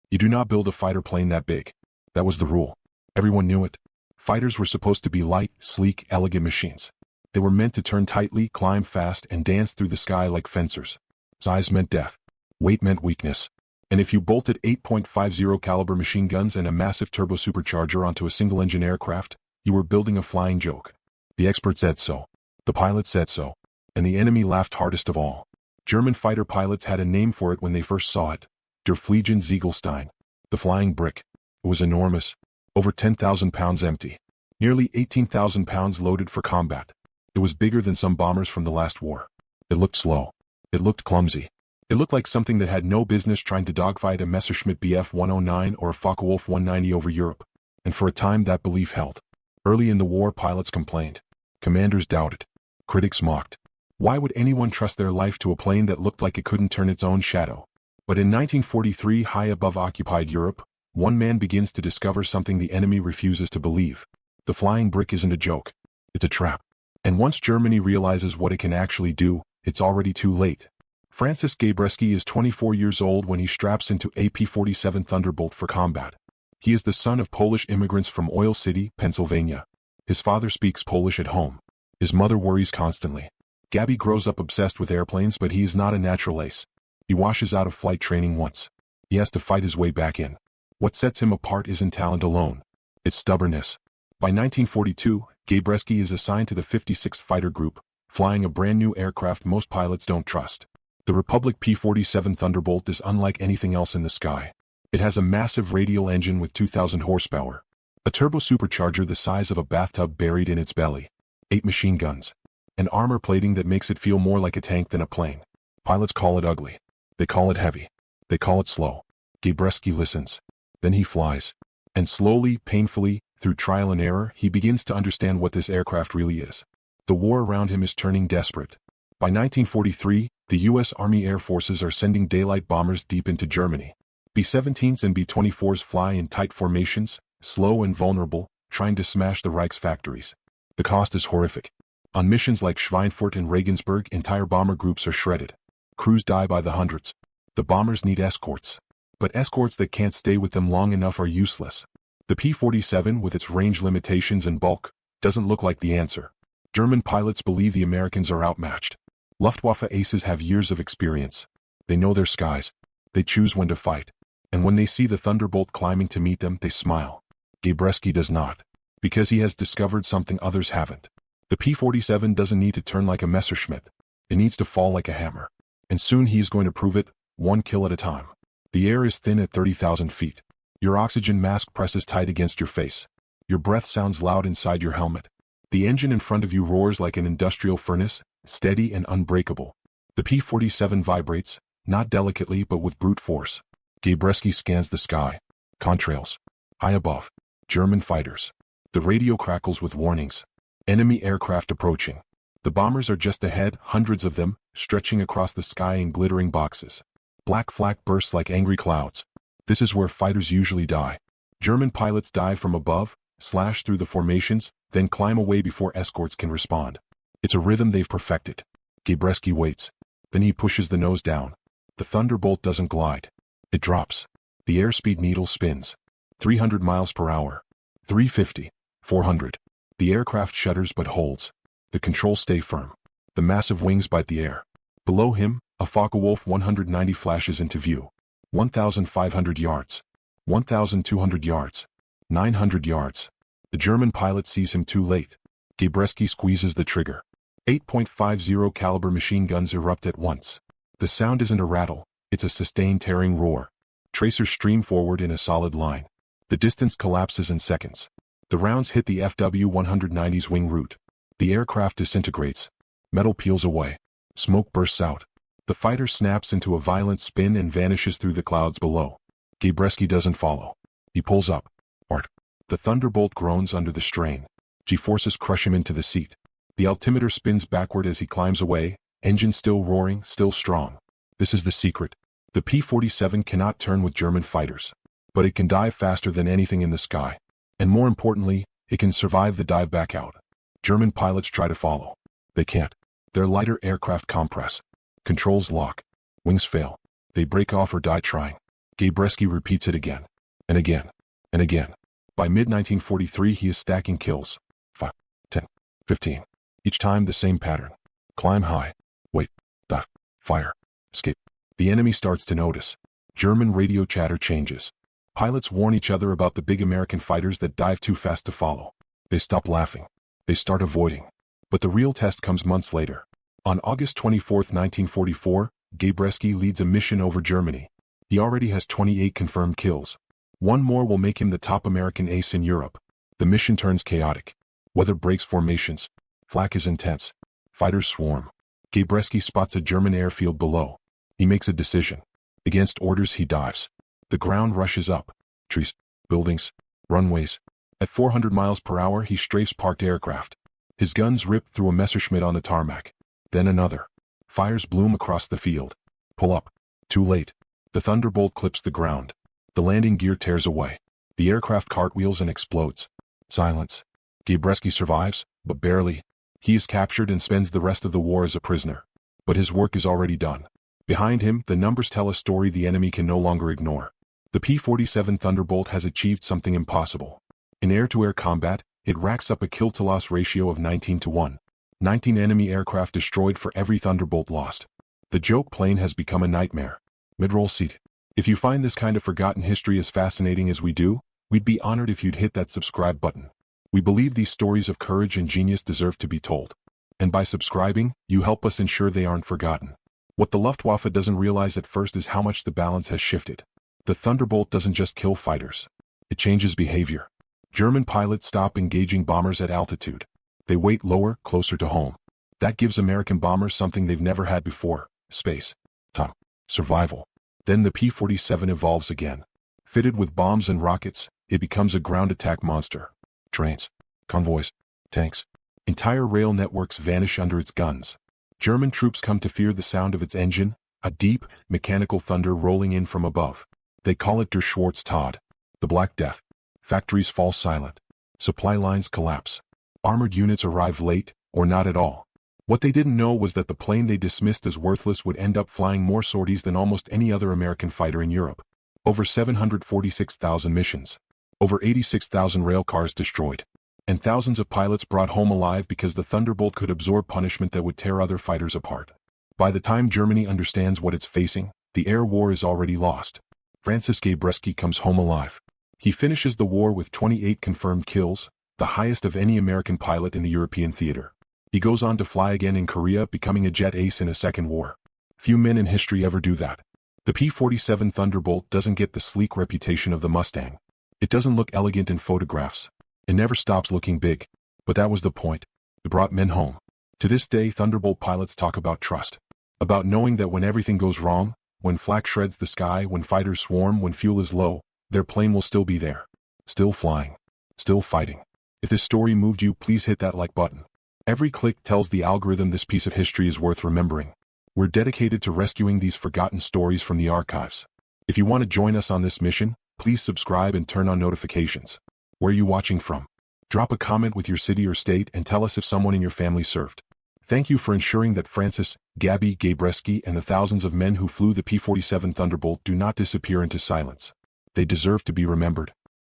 You do not build a fighter plane that big. That was the rule. Everyone knew it. Fighters were supposed to be light, sleek, elegant machines. They were meant to turn tightly, climb fast, and dance through the sky like fencers. Size meant death. Weight meant weakness. And if you bolted 8.50 caliber machine guns and a massive turbo-supercharger onto a single-engine aircraft, you were building a flying joke. The expert said so. The pilot said so. And the enemy laughed hardest of all. German fighter pilots had a name for it when they first saw it. Der Fliegende Ziegelstein. The flying brick. It was enormous. Over 10,000 pounds empty. Nearly 18,000 pounds loaded for combat. It was bigger than some bombers from the last war. It looked slow. It looked clumsy. It looked like something that had no business trying to dogfight a Messerschmitt Bf 109 or a Focke-Wulf 190 over Europe. And for a time that belief held. Early in the war, pilots complained. Commanders doubted. Critics mocked. Why would anyone trust their life to a plane that looked like it couldn't turn its own shadow? But in 1943, high above occupied Europe, one man begins to discover something the enemy refuses to believe. The flying brick isn't a joke. It's a trap. And once Germany realizes what it can actually do, it's already too late. Francis Gabreski is 24 years old when he straps into a P-47 Thunderbolt for combat. He is the son of Polish immigrants from Oil City, Pennsylvania. His father speaks Polish at home. His mother worries constantly. Gabby grows up obsessed with airplanes, but he is not a natural ace. He washes out of flight training once. He has to fight his way back in. What sets him apart isn't talent alone. It's stubbornness. By 1942, Gabreski is assigned to the 56th Fighter Group, flying a brand new aircraft most pilots don't trust. The Republic P-47 Thunderbolt is unlike anything else in the sky. It has a massive radial engine with 2,000 horsepower. A turbo-supercharger the size of a bathtub buried in its belly. 8 machine guns. An armor plating that makes it feel more like a tank than a plane. Pilots call it ugly. They call it heavy. They call it slow. Gabreski listens. Then he flies. And slowly, painfully, through trial and error, he begins to understand what this aircraft really is. The war around him is turning desperate. By 1943, the U.S. Army Air Forces are sending daylight bombers deep into Germany. B-17s and B-24s fly in tight formations, slow and vulnerable, trying to smash the Reich's factories. The cost is horrific. On missions like Schweinfurt and Regensburg, entire bomber groups are shredded. Crews die by the hundreds. The bombers need escorts. But escorts that can't stay with them long enough are useless. The P-47, with its range limitations and bulk, doesn't look like the answer. German pilots believe the Americans are outmatched. Luftwaffe aces have years of experience. They know their skies. They choose when to fight. And when they see the Thunderbolt climbing to meet them, they smile. Gabreski does not. Because he has discovered something others haven't. The P-47 doesn't need to turn like a Messerschmitt. It needs to fall like a hammer. And soon he is going to prove it, one kill at a time. The air is thin at 30,000 feet. Your oxygen mask presses tight against your face. Your breath sounds loud inside your helmet. The engine in front of you roars like an industrial furnace, steady and unbreakable. The P-47 vibrates, not delicately but with brute force. Gabreski scans the sky. Contrails. High above. German fighters. The radio crackles with warnings. Enemy aircraft approaching. The bombers are just ahead, hundreds of them, stretching across the sky in glittering boxes. Black flak bursts like angry clouds. This is where fighters usually die. German pilots dive from above, slash through the formations, then climb away before escorts can respond. It's a rhythm they've perfected. Gabreski waits. Then he pushes the nose down. The Thunderbolt doesn't glide. It drops. The airspeed needle spins. 300 miles per hour. 350. 400. The aircraft shudders but holds. The controls stay firm. The massive wings bite the air. Below him, a Focke-Wulf 190 flashes into view. 1,500 yards. 1,200 yards. 900 yards. The German pilot sees him too late. Gabreski squeezes the trigger. 8.50 caliber machine guns erupt at once. The sound isn't a rattle, it's a sustained tearing roar. Tracers stream forward in a solid line. The distance collapses in seconds. The rounds hit the FW-190's wing root. The aircraft disintegrates. Metal peels away. Smoke bursts out. The fighter snaps into a violent spin and vanishes through the clouds below. Gabreski doesn't follow. He pulls up. Art. The Thunderbolt groans under the strain. G-forces crush him into the seat. The altimeter spins backward as he climbs away, engine still roaring, still strong. This is the secret. The P-47 cannot turn with German fighters. But it can dive faster than anything in the sky. And more importantly, it can survive the dive back out. German pilots try to follow. They can't. Their lighter aircraft compress. Controls lock. Wings fail. They break off or die trying. Gabreski repeats it again, and again, and again. By mid-1943 he is stacking kills. 5, 10, 15. Each time the same pattern. Climb high. Wait. Dive. Fire. Escape. The enemy starts to notice. German radio chatter changes. Pilots warn each other about the big American fighters that dive too fast to follow. They stop laughing. They start avoiding. But the real test comes months later. On August 24, 1944, Gabreski leads a mission over Germany. He already has 28 confirmed kills. One more will make him the top American ace in Europe. The mission turns chaotic. Weather breaks formations. Flak is intense. Fighters swarm. Gabreski spots a German airfield below. He makes a decision. Against orders he dives. The ground rushes up. Trees, buildings, runways. At 400 miles per hour he strafes parked aircraft. His guns rip through a Messerschmitt on the tarmac. Then another. Fires bloom across the field. Pull up. Too late. The Thunderbolt clips the ground. The landing gear tears away. The aircraft cartwheels and explodes. Silence. Gabreski survives, but barely. He is captured and spends the rest of the war as a prisoner. But his work is already done. Behind him, the numbers tell a story the enemy can no longer ignore. The P-47 Thunderbolt has achieved something impossible. In air-to-air combat, it racks up a kill-to-loss ratio of 19-1. 19 enemy aircraft destroyed for every Thunderbolt lost. The joke plane has become a nightmare. Mid-roll seat. If you find this kind of forgotten history as fascinating as we do, we'd be honored if you'd hit that subscribe button. We believe these stories of courage and genius deserve to be told. And by subscribing, you help us ensure they aren't forgotten. What the Luftwaffe doesn't realize at first is how much the balance has shifted. The Thunderbolt doesn't just kill fighters. It changes behavior. German pilots stop engaging bombers at altitude. They wait lower, closer to home. That gives American bombers something they've never had before: space, time, survival. Then the P-47 evolves again. Fitted with bombs and rockets, it becomes a ground attack monster. Trains, convoys, tanks, entire rail networks vanish under its guns. German troops come to fear the sound of its engine, a deep, mechanical thunder rolling in from above. They call it Der Schwarze Tod, the Black Death. Factories fall silent. Supply lines collapse. Armored units arrive late, or not at all. What they didn't know was that the plane they dismissed as worthless would end up flying more sorties than almost any other American fighter in Europe. Over 746,000 missions. Over 86,000 rail cars destroyed. And thousands of pilots brought home alive because the Thunderbolt could absorb punishment that would tear other fighters apart. By the time Germany understands what it's facing, the air war is already lost. Francis Gabreski comes home alive. He finishes the war with 28 confirmed kills, the highest of any American pilot in the European theater. He goes on to fly again in Korea, becoming a jet ace in a second war. Few men in history ever do that. The P-47 Thunderbolt doesn't get the sleek reputation of the Mustang. It doesn't look elegant in photographs. It never stops looking big. But that was the point. It brought men home. To this day, Thunderbolt pilots talk about trust. About knowing that when everything goes wrong, when flak shreds the sky, when fighters swarm, when fuel is low, their plane will still be there. Still flying. Still fighting. If this story moved you, please hit that like button. Every click tells the algorithm this piece of history is worth remembering. We're dedicated to rescuing these forgotten stories from the archives. If you want to join us on this mission, please subscribe and turn on notifications. Where are you watching from? Drop a comment with your city or state and tell us if someone in your family served. Thank you for ensuring that Francis, Gabby, Gabreski, and the thousands of men who flew the P-47 Thunderbolt do not disappear into silence. They deserve to be remembered.